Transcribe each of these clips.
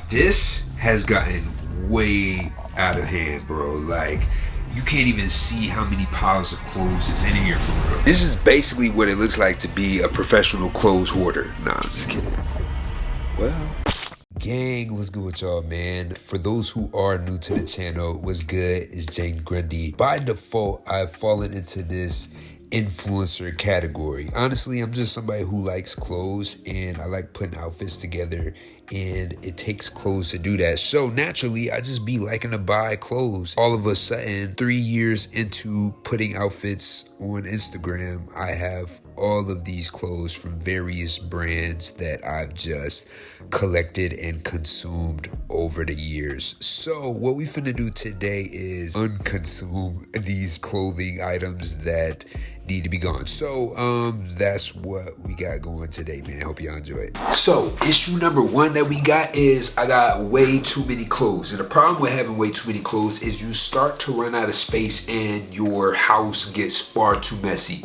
this has gotten way out of hand, bro. Like, you can't even see how many piles of clothes is in here for real. This is basically what it looks like to be a professional clothes hoarder. Nah, I'm just kidding. Well, gang, what's good with y'all, man? For those who are new to the channel, what's good? It's Jane Grundy. By default, I've fallen into this influencer category. Honestly, I'm just somebody who likes clothes and I like putting outfits together, and it takes clothes to do that. So naturally, I just be liking to buy clothes. All of a sudden, 3 years into putting outfits on Instagram, I have all of these clothes from various brands that I've just collected and consumed over the years. So what we finna do today is unconsume these clothing items that need to be gone. So that's what we got going today, man. Hope y'all enjoy it. So issue number one that we got is I got way too many clothes. And the problem with having way too many clothes is you start to run out of space and your house gets far too messy.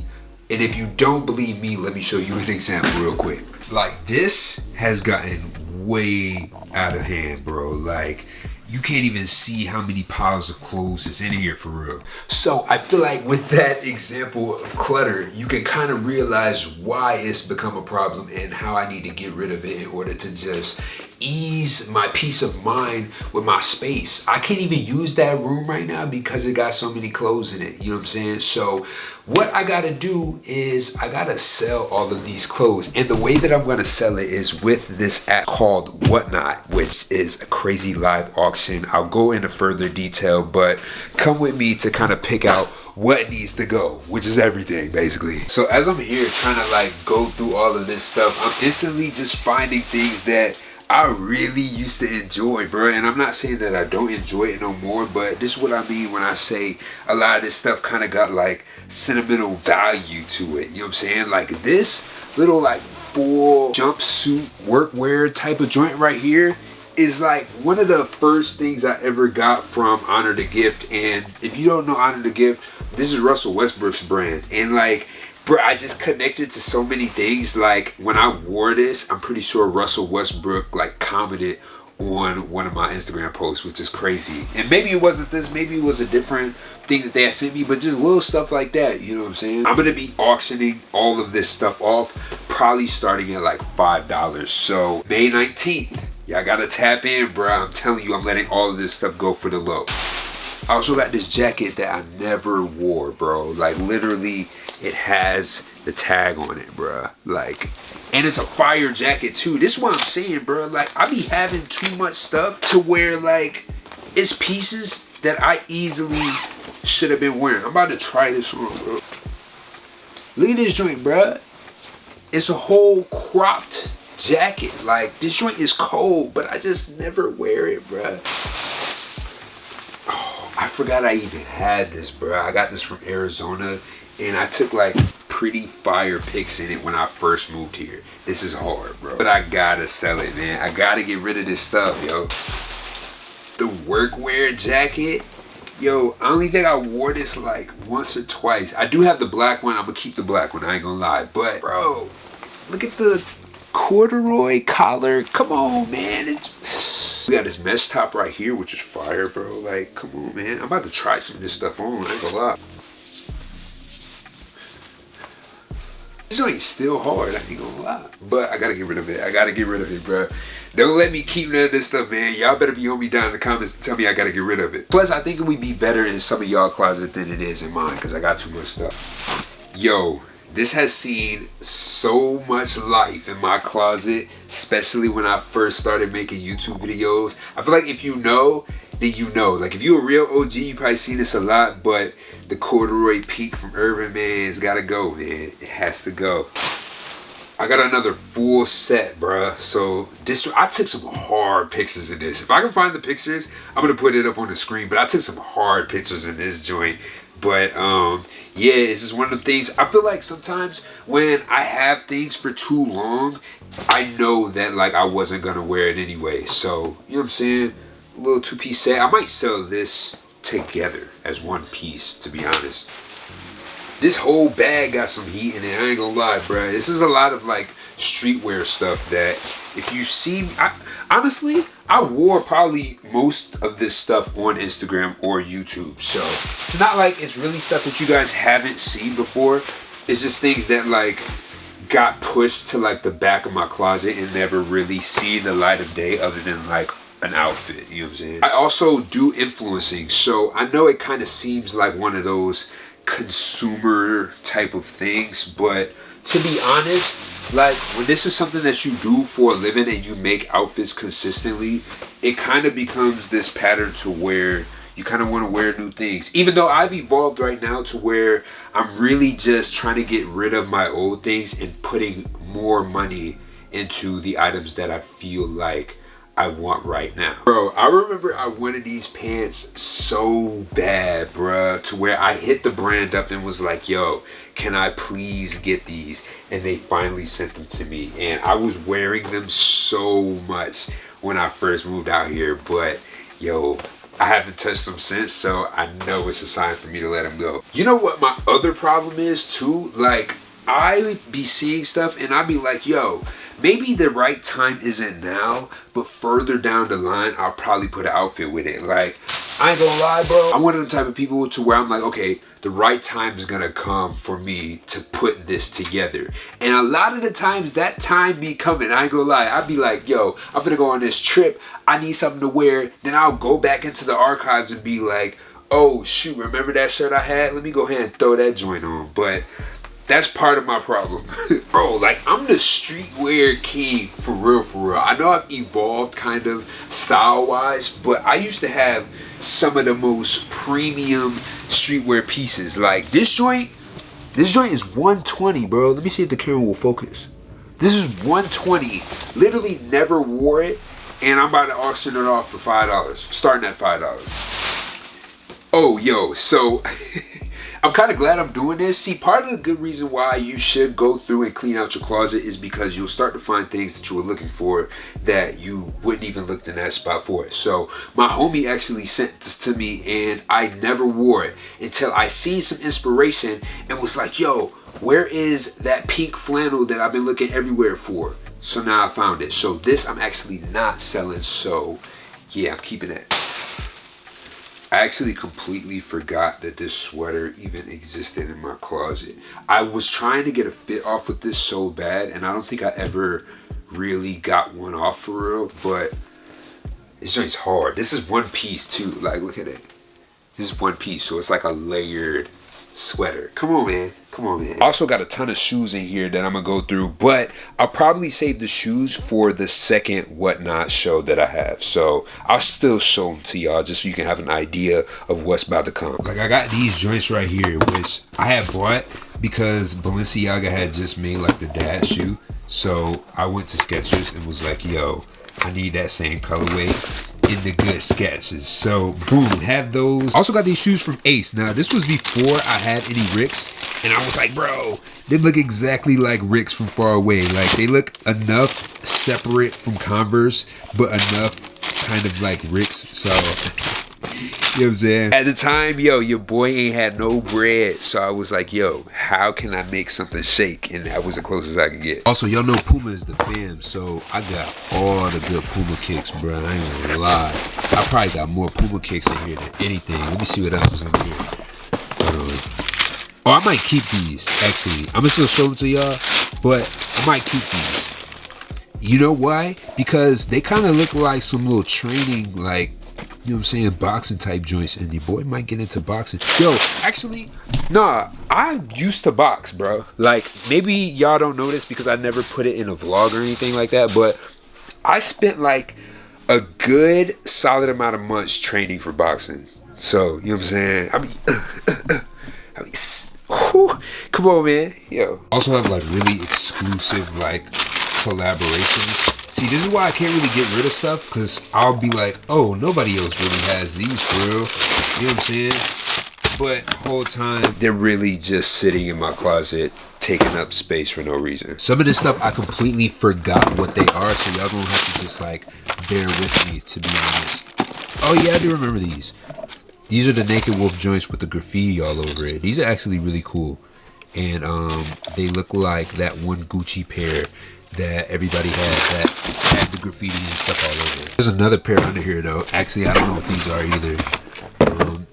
And if you don't believe me, let me show you an example real quick. Like, this has gotten way out of hand, bro. Like, you can't even see how many piles of clothes is in here for real. So I feel like with that example of clutter, you can kind of realize why it's become a problem and how I need to get rid of it in order to just ease my peace of mind with my space. I can't even use that room right now because it got so many clothes in it. You know what I'm saying? So what I gotta do is I gotta sell all of these clothes, and the way that I'm gonna sell it is with this app called Whatnot, which is a crazy live auction. I'll go into further detail, but come with me to kind of pick out what needs to go, which is everything basically. So as I'm here trying to like go through all of this stuff, I'm instantly just finding things that I really used to enjoy, bro. And I'm not saying that I don't enjoy it no more, but this is what I mean when I say a lot of this stuff kind of got like sentimental value to it. You know what I'm saying? Like this little like full jumpsuit workwear type of joint right here is like one of the first things I ever got from Honor the Gift. And if you don't know Honor the Gift, this is Russell Westbrook's brand. And like, bro, I just connected to so many things. Like when I wore this, I'm pretty sure Russell Westbrook like commented on one of my Instagram posts, which is crazy. And maybe it wasn't this, maybe it was a different thing that they had sent me, but just little stuff like that, you know what I'm saying? I'm gonna be auctioning all of this stuff off, probably starting at like $5. So May 19th, y'all gotta tap in, bro. I'm telling you, I'm letting all of this stuff go for the low. I also got this jacket that I never wore, bro. Like literally, it has the tag on it, bro. Like, and it's a fire jacket too. This is what I'm saying, bro. Like, I be having too much stuff to where like it's pieces that I easily should have been wearing. I'm about to try this on, bro. Look at this joint, bro. It's a whole cropped jacket. Like, this joint is cold, but I just never wear it, bro. I forgot I even had this, bro. I got this from Arizona, and I took like pretty fire pics in it when I first moved here. This is hard, bro. But I gotta sell it, man. I gotta get rid of this stuff, yo. The workwear jacket, yo, I only think I wore this like once or twice. I do have the black one. I'm gonna keep the black one, I ain't gonna lie. But, bro, look at the corduroy collar. Come on, man. We got this mesh top right here, which is fire, bro. Like, come on, man. I'm about to try some of this stuff on. I ain't gonna lie. This joint is still hard. I ain't gonna lie. But I gotta get rid of it. I gotta get rid of it, bro. Don't let me keep none of this stuff, man. Y'all better be on me down in the comments and tell me I gotta get rid of it. Plus, I think it would be better in some of y'all closet than it is in mine, because I got too much stuff. Yo. This has seen so much life in my closet, especially when I first started making YouTube videos. I feel like if you know, then you know. Like if you're a real OG, you probably seen this a lot, but the corduroy peak from Urban Man's gotta go, man. It has to go. I got another full set, bruh. So this, I took some hard pictures in this. If I can find the pictures, I'm gonna put it up on the screen, but I took some hard pictures in this joint. But yeah, this is one of the things. I feel like sometimes when I have things for too long, I know that like I wasn't gonna wear it anyway. So, you know what I'm saying? A little two-piece set. I might sell this together as one piece, to be honest. This whole bag got some heat in it, I ain't gonna lie, bruh. This is a lot of like streetwear stuff that if you see, honestly, I wore probably most of this stuff on Instagram or YouTube. So it's not like it's really stuff that you guys haven't seen before. It's just things that like got pushed to like the back of my closet and never really see the light of day other than like an outfit, you know what I'm saying? I also do influencing, so I know it kind of seems like one of those consumer type of things, but to be honest, like when this is something that you do for a living and you make outfits consistently, it kind of becomes this pattern to where you kind of want to wear new things. Even though I've evolved right now to where I'm really just trying to get rid of my old things and putting more money into the items that I feel like I want right now. Bro, I remember I wanted these pants so bad, bruh, to where I hit the brand up and was like, yo, can I please get these? And they finally sent them to me. And I was wearing them so much when I first moved out here. But, yo, I haven't touched them since, so I know it's a sign for me to let them go. You know what my other problem is, too? Like, I be seeing stuff and I be like, yo, maybe the right time isn't now, but further down the line, I'll probably put an outfit with it. Like, I ain't gonna lie, bro. I'm one of them type of people to where I'm like, okay, the right time is gonna come for me to put this together. And a lot of the times, that time be coming. I ain't gonna lie. I'd be like, yo, I'm finna go on this trip. I need something to wear. Then I'll go back into the archives and be like, oh, shoot, remember that shirt I had? Let me go ahead and throw that joint on. But that's part of my problem. Bro, like, I'm the streetwear king for real, for real. I know I've evolved kind of style-wise, but I used to have some of the most premium streetwear pieces. Like, this joint is 120, bro. Let me see if the camera will focus. This is 120. Literally never wore it, and I'm about to auction it off for $5. Starting at $5. Oh, yo, so I'm kind of glad I'm doing this. See, part of the good reason why you should go through and clean out your closet is because you'll start to find things that you were looking for that you wouldn't even look in that spot for it. So my homie actually sent this to me and I never wore it until I seen some inspiration and was like, yo, where is that pink flannel that I've been looking everywhere for? So now I found it. So this I'm actually not selling. So yeah, I'm keeping it. I actually completely forgot that this sweater even existed in my closet. I was trying to get a fit off with this so bad, and I don't think I ever really got one off for real, but it's just hard. This is one piece too. Like, look at it. This is one piece, so it's like a layered sweater. Come on, man. Come on, man. I also got a ton of shoes in here that I'm gonna go through, but I'll probably save the shoes for the second whatnot show that I have. So I'll still show them to y'all just so you can have an idea of what's about to come. Like, I got these joints right here, which I had bought because Balenciaga had just made like the dad shoe. So I went to Skechers and was like, yo, I need that same colorway in the good sketches. So boom, have those. Also got these shoes from Ace. Now this was before I had any Ricks, and I was like, bro, they look exactly like Ricks from far away. Like, they look enough separate from Converse, but enough kind of like Ricks. So you know what I'm saying? At the time, yo, your boy ain't had no bread, so I was like, yo, how can I make something shake? And that was the closest I could get. Also, y'all know Puma is the fam, so I got all the good Puma kicks, bro. I ain't gonna lie. I probably got more Puma kicks in here than anything. Let me see what else is in here. Oh, I might keep these, actually. I'm gonna still show them to y'all, but I might keep these. You know why? Because they kind of look like some little training, like, you know what I'm saying, boxing type joints, and the boy might get into boxing. Yo, actually, nah, I used to box, bro. Like, maybe y'all don't know this because I never put it in a vlog or anything like that, but I spent like a good solid amount of months training for boxing. So, you know what I'm saying? I mean, whew, come on, man. Yo. Also have like really exclusive like collaborations. See, this is why I can't really get rid of stuff, because I'll be like, oh, nobody else really has these for real. You know what I'm saying? But the whole time, they're really just sitting in my closet, taking up space for no reason. Some of this stuff, I completely forgot what they are, so y'all gonna have to just like bear with me, to be honest. Oh yeah, I do remember these. These are the Naked Wolf joints with the graffiti all over it. These are actually really cool. And they look like that one Gucci pair that everybody had the graffiti and stuff all over. There's another pair under here though. Actually, I don't know what these are either.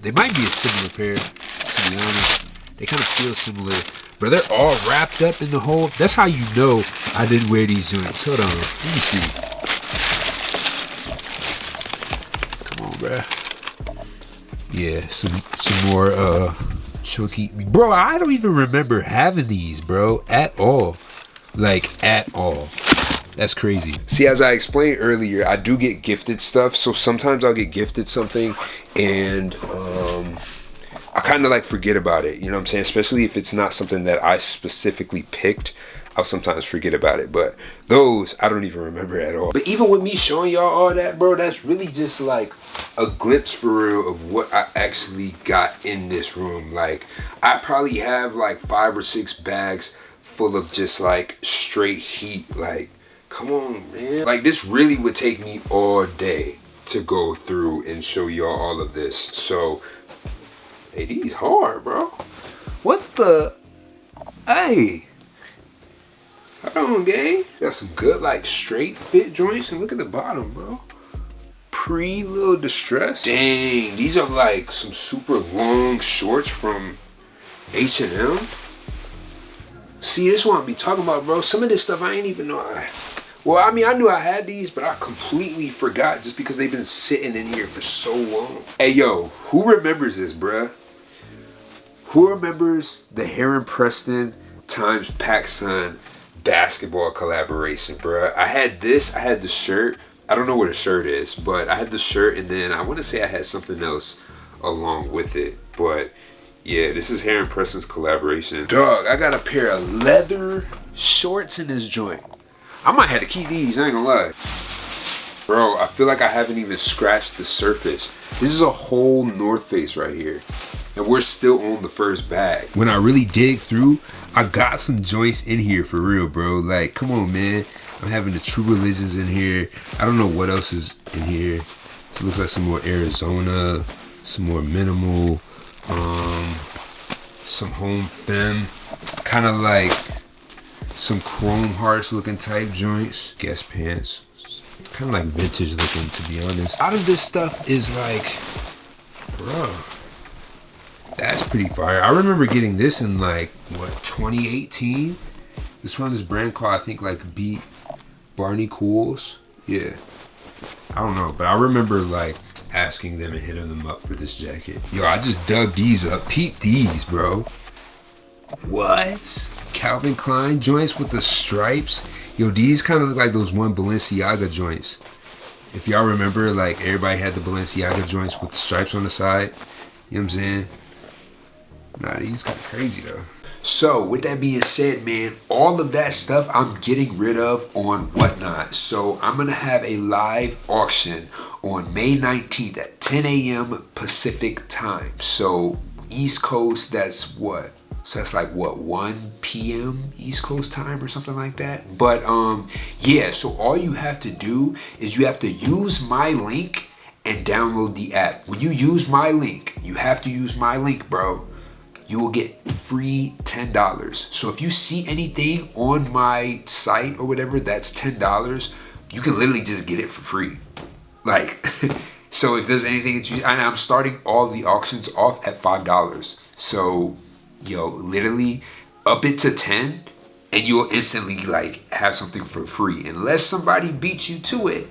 They might be a similar pair, to be honest. They kind of feel similar, but they're all wrapped up in the hole. That's how you know I didn't wear these joints. Hold on, let me see. Come on, bruh. Yeah, some more chunky. Bro, I don't even remember having these, bro, at all. Like, at all. That's crazy. See, as I explained earlier, I do get gifted stuff. So sometimes I'll get gifted something and I kind of like forget about it. You know what I'm saying? Especially if it's not something that I specifically picked. I'll sometimes forget about it. But those, I don't even remember at all. But even with me showing y'all all that, bro, that's really just like a glimpse for real of what I actually got in this room. Like, I probably have like 5 or 6 bags full of just like straight heat. Like, come on, man. Like, this really would take me all day to go through and show y'all all of this. So, hey, these hard, bro. What the? Hey. Hold on, gang. Got some good, like, straight fit joints. And look at the bottom, bro. Little distress. Dang, these are like some super long shorts from H&M. See, this is what I be talking about, bro. Some of this stuff I ain't even know. Well, I mean, I knew I had these, but I completely forgot just because they've been sitting in here for so long. Hey, yo, who remembers this, bruh? Who remembers the Heron Preston times PacSun basketball collaboration, bruh? I had this. I had the shirt. I don't know what a shirt is, but I had the shirt, and then I want to say I had something else along with it. But yeah, this is Heron Preston's collaboration. Dog, I got a pair of leather shorts in this joint. I might have to keep these, I ain't gonna lie. Bro, I feel like I haven't even scratched the surface. This is a whole North Face right here. And we're still on the first bag. When I really dig through, I got some joints in here for real, bro. Like, come on, man. I'm having the True Religions in here. I don't know what else is in here. It looks like some more Arizona, some more Minimal, some Home Femme, kind of like some Chrome Hearts looking type joints. Guess pants, kind of like vintage looking, to be honest. A lot of this stuff is like, bro, that's pretty fire. I remember getting this in like, what, 2018? This from this brand called, I think, like Beat Barney Cools. Yeah, I don't know, but I remember like asking them and hitting them up for this jacket. Yo, I just dug these up. Peep these, bro. What? Calvin Klein joints with the stripes. Yo, these kind of look like those one Balenciaga joints. If y'all remember, like, everybody had the Balenciaga joints with the stripes on the side. You know what I'm saying? Nah, these kind of crazy though. So with that being said, man, all of that stuff I'm getting rid of on Whatnot. So I'm going to have a live auction on May 19th at 10 a.m. Pacific time. So East Coast, that's what? So that's like what, 1 p.m. East Coast time or something like that. But yeah, so all you have to do is you have to use my link and download the app. When you use my link, you have to use my link, bro. You will get free $10. So if you see anything on my site or whatever that's $10, you can literally just get it for free. Like, so if there's anything that you, and I'm starting all the auctions off at $5. So, yo, literally up it to 10 and you'll instantly like have something for free. Unless somebody beats you to it,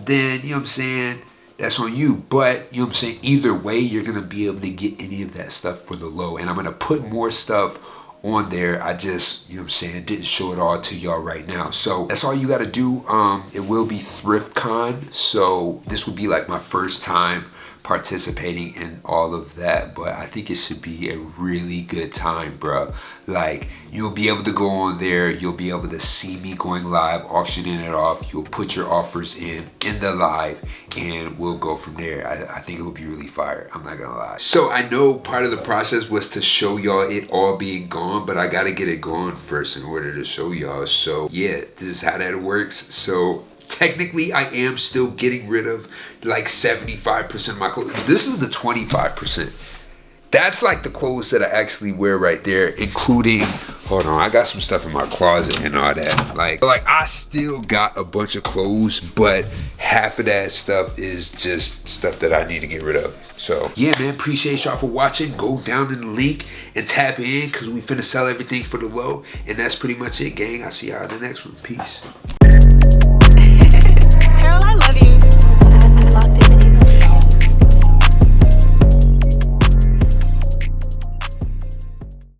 then, you know what I'm saying, that's on you. But, you know what I'm saying, either way, you're going to be able to get any of that stuff for the low. And I'm going to put more stuff on there. I just, you know what I'm saying, didn't show it all to y'all right now. So that's all you got to do. It will be ThriftCon. So this would be like my first time participating in all of that, but I think it should be a really good time, bro. Like, you'll be able to go on there, you'll be able to see me going live, auctioning it off. You'll put your offers in the live, and we'll go from there. I think it would be really fire, I'm not gonna lie. So I know part of the process was to show y'all it all being gone, but I gotta get it gone first in order to show y'all. So yeah, this is how that works. So technically, I am still getting rid of like 75% of my clothes. This is the 25%. That's like the clothes that I actually wear right there, including Hold on, I got some stuff in my closet and all that. Like I still got a bunch of clothes, but half of that stuff is just stuff that I need to get rid of. So yeah, man, appreciate y'all for watching. Go down in the link and tap in, because we finna sell everything for the low. And that's pretty much it, gang. I'll see y'all in the next one. Peace.